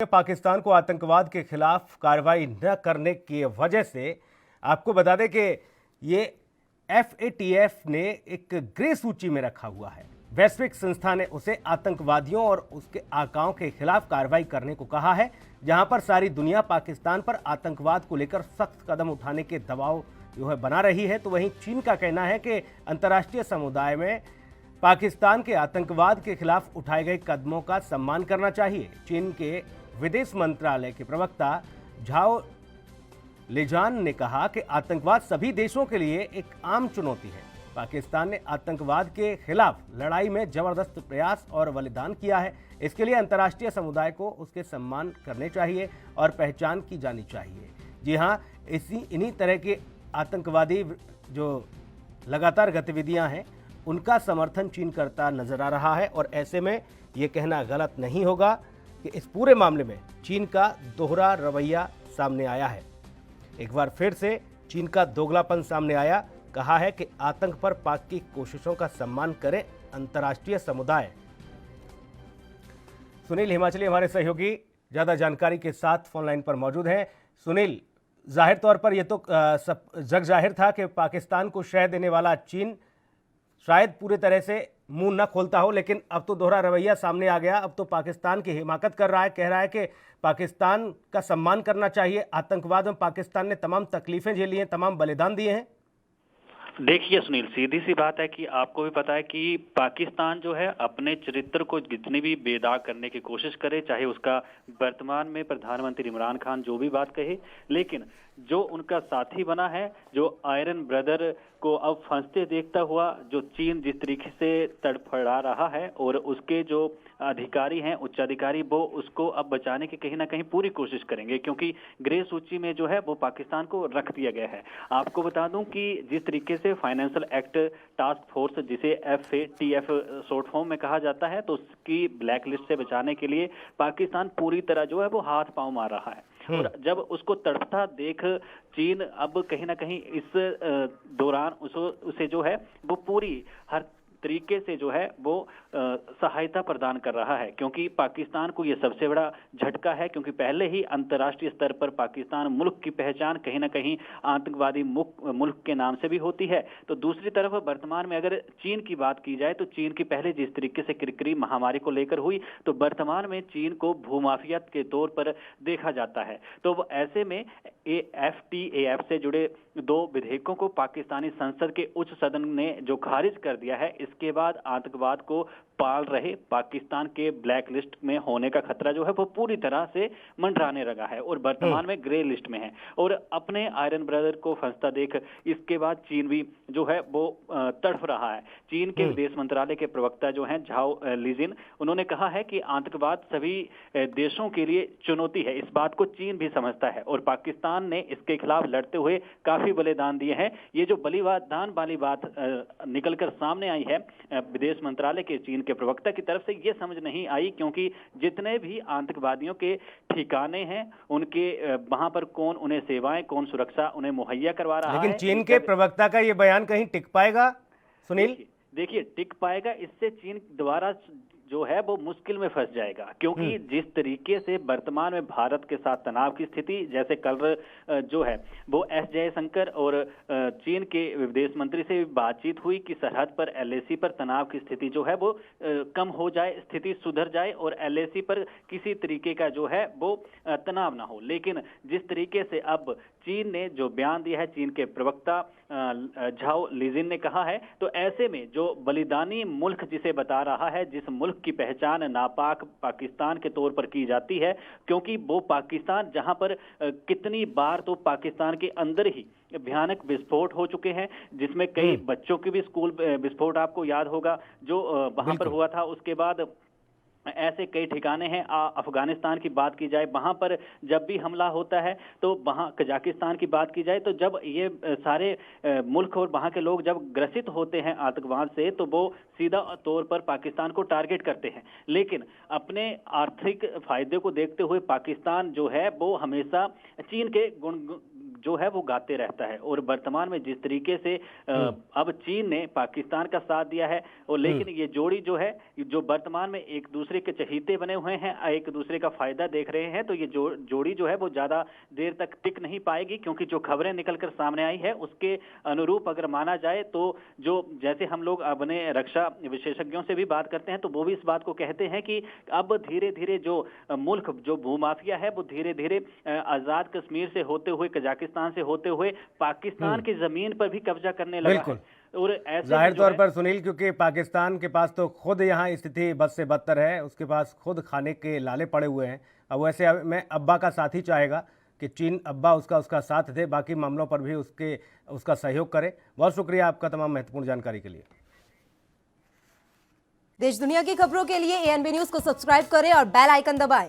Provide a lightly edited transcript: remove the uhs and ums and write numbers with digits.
पाकिस्तान को आतंकवाद के खिलाफ कार्रवाई न करने की वजह से आपको बता दें कि ये FATF ने एक ग्रे सूची में रखा हुआ है। वैश्विक संस्था ने उसे आतंकवादियों और उसके आकाओं के खिलाफ कार्रवाई करने को कहा है, जहां पर सारी दुनिया पाकिस्तान पर आतंकवाद को लेकर सख्त कदम उठाने के दबाव जो है बना रही है। तो वहीं चीन का कहना है कि अंतर्राष्ट्रीय समुदाय में पाकिस्तान के आतंकवाद के खिलाफ उठाए गए कदमों का सम्मान करना चाहिए। चीन के विदेश मंत्रालय के प्रवक्ता झाओ लिजान ने कहा कि आतंकवाद सभी देशों के लिए एक आम चुनौती है। पाकिस्तान ने आतंकवाद के खिलाफ लड़ाई में जबरदस्त प्रयास और बलिदान किया है। इसके लिए अंतर्राष्ट्रीय समुदाय को उसके सम्मान करने चाहिए और पहचान की जानी चाहिए। जी हां, इन्हीं तरह के आतंकवादी जो लगातार गतिविधियां हैं उनका समर्थन चीन करता नजर आ रहा है और ऐसे में ये कहना गलत नहीं होगा कि इस पूरे मामले में चीन का दोहरा रवैया सामने आया है। एक बार फिर से चीन का दोगलापन सामने आया। कहा है कि आतंक पर पाक की कोशिशों का सम्मान करें अंतर्राष्ट्रीय समुदाय। सुनील हिमाचली हमारे सहयोगी ज्यादा जानकारी के साथ फोन लाइन पर मौजूद हैं। सुनील, जाहिर तौर पर यह तो सब जग जाहिर था कि पाकिस्तान को शह देने वाला चीन शायद पूरे तरह से मुंह न खोलता हो, लेकिन अब तो दोहरा रवैया सामने आ गया। अब तो पाकिस्तान की हिमाकत कर रहा है, कह रहा है कि पाकिस्तान का सम्मान करना चाहिए। आतंकवाद में पाकिस्तान ने तमाम तकलीफें झेली हैं, तमाम बलिदान दिए हैं। देखिए सुनील, सीधी सी बात है कि आपको भी पता है कि पाकिस्तान जो है अपने चरित्र को जितनी भी बेदाग करने की कोशिश करे, चाहे उसका वर्तमान में प्रधानमंत्री इमरान खान जो भी बात कहे, लेकिन जो उनका साथी बना है, जो आयरन ब्रदर को अब फंसते देखता हुआ जो चीन जिस तरीके से तड़फड़ा रहा है और उसके जो अधिकारी हैं, उच्चाधिकारी, वो उसको अब बचाने की कहीं ना कहीं पूरी कोशिश करेंगे, क्योंकि ग्रे सूची में जो है वो पाकिस्तान को रख दिया गया है। आपको बता दूं कि जिस तरीके से फाइनेंशियल एक्ट टास्क फोर्स, जिसे FATF शॉर्ट फॉर्म में कहा जाता है, तो उसकी ब्लैक लिस्ट से बचाने के लिए पाकिस्तान पूरी तरह जो है वो हाथ पांव मार रहा है। और जब उसको तड़पता देख चीन अब कहीं ना कहीं इस दौरान उसे जो है वो पूरी हर तरीके से जो है वो सहायता प्रदान कर रहा है, क्योंकि पाकिस्तान को ये सबसे बड़ा झटका है, क्योंकि पहले ही अंतर्राष्ट्रीय स्तर पर पाकिस्तान मुल्क की पहचान कहीं ना कहीं आतंकवादी मुल्क के नाम से भी होती है। तो दूसरी तरफ वर्तमान में अगर चीन की बात की जाए तो चीन की पहले जिस तरीके से किरकिरी महामारी को लेकर हुई, तो वर्तमान में चीन को भूमाफिया के तौर पर देखा जाता है। तो ऐसे में FATF से जुड़े 2 विधेयकों को पाकिस्तानी संसद के उच्च सदन ने जो खारिज कर दिया है, इसके बाद आतंकवाद को पाल रहे पाकिस्तान के ब्लैक लिस्ट में होने का खतरा जो है वो पूरी तरह से मंडराने लगा है और वर्तमान में ग्रे लिस्ट में है। और अपने आयरन ब्रदर को फंसता देख इसके बाद चीन भी जो है वो तड़फ रहा है। चीन के विदेश मंत्रालय के प्रवक्ता जो हैं झाओ लिजिन, उन्होंने कहा है कि आतंकवाद सभी देशों के लिए चुनौती है। इस बात को चीन भी समझता है और पाकिस्तान ने इसके खिलाफ लड़ते हुए काफी बलिदान दिए हैं। ये जो बलिदान वाली बात निकलकर सामने आई है विदेश मंत्रालय के चीन के प्रवक्ता की तरफ से, ये समझ नहीं आई, क्योंकि जितने भी आतंकवादियों के ठिकाने हैं उनके वहां पर कौन उन्हें सेवाएं, कौन सुरक्षा उन्हें मुहैया करवा रहा है। लेकिन चीन के प्रवक्ता का ये बयान कहीं टिक पाएगा सुनील? देखिए टिक पाएगा, इससे चीन द्वारा जो है वो मुश्किल में फंस जाएगा, क्योंकि जिस तरीके से वर्तमान में भारत के साथ तनाव की स्थिति, जैसे कल जो है वो S जयशंकर और चीन के विदेश मंत्री से बातचीत हुई कि सरहद पर LAC पर तनाव की स्थिति जो है वो कम हो जाए, स्थिति सुधर जाए और LAC पर किसी तरीके का जो है वो तनाव ना हो। लेकिन जिस तरीके से अब चीन ने जो बयान दिया है, चीन के प्रवक्ता झाओ लिजिन ने कहा है, तो ऐसे में जो बलिदानी मुल्क जिसे बता रहा है, जिस मुल्क की पहचान नापाक पाकिस्तान के तौर पर की जाती है, क्योंकि वो पाकिस्तान जहां पर कितनी बार तो पाकिस्तान के अंदर ही भयानक विस्फोट हो चुके हैं, जिसमें कई बच्चों की भी स्कूल विस्फोट आपको याद होगा जो वहां पर हुआ था। उसके बाद ऐसे कई ठिकाने हैं। अफगानिस्तान की बात की जाए, वहां पर जब भी हमला होता है, तो वहां कजाकिस्तान की बात की जाए, तो जब ये सारे मुल्क और वहां के लोग जब ग्रसित होते हैं आतंकवाद से, तो वो सीधा तौर पर पाकिस्तान को टारगेट करते हैं। लेकिन अपने आर्थिक फायदे को देखते हुए पाकिस्तान जो है वो हमेशा चीन के जो है वो गाते रहता है। और वर्तमान में जिस तरीके से अब चीन ने पाकिस्तान का साथ दिया है, और लेकिन ये जोड़ी जो है, जो वर्तमान में एक दूसरे के चहीते बने हुए हैं, एक दूसरे का फायदा देख रहे हैं, तो ये जोड़ी जो है वो ज्यादा देर तक टिक नहीं पाएगी, क्योंकि जो खबरें निकलकर सामने आई है उसके अनुरूप अगर माना जाए तो जो जैसे हम लोग अपने रक्षा विशेषज्ञों से भी बात करते हैं तो वो भी इस बात को कहते हैं कि अब धीरे धीरे जो मुल्क, जो भूमाफिया है वो धीरे धीरे आजाद कश्मीर से होते हुए, कजाकिस्तान से होते हुए पाकिस्तान की जमीन पर भी कब्जा करने लगा है। और ऐसे जाहिर तौर पर सुनील, क्योंकि पाकिस्तान के पास तो खुद यहाँ स्थिति बद से बदतर है, उसके पास खुद खाने के लाले पड़े हुए हैं। अब वैसे मैं अब्बा का साथ ही चाहेगा कि चीन अब्बा उसका साथ दे, बाकी मामलों पर भी उसका सहयोग करे। बहुत शुक्रिया आपका तमाम महत्वपूर्ण जानकारी के लिए। देश दुनिया की खबरों के लिए ANB न्यूज को सब्सक्राइब करें और बेल आइकन दबाएं।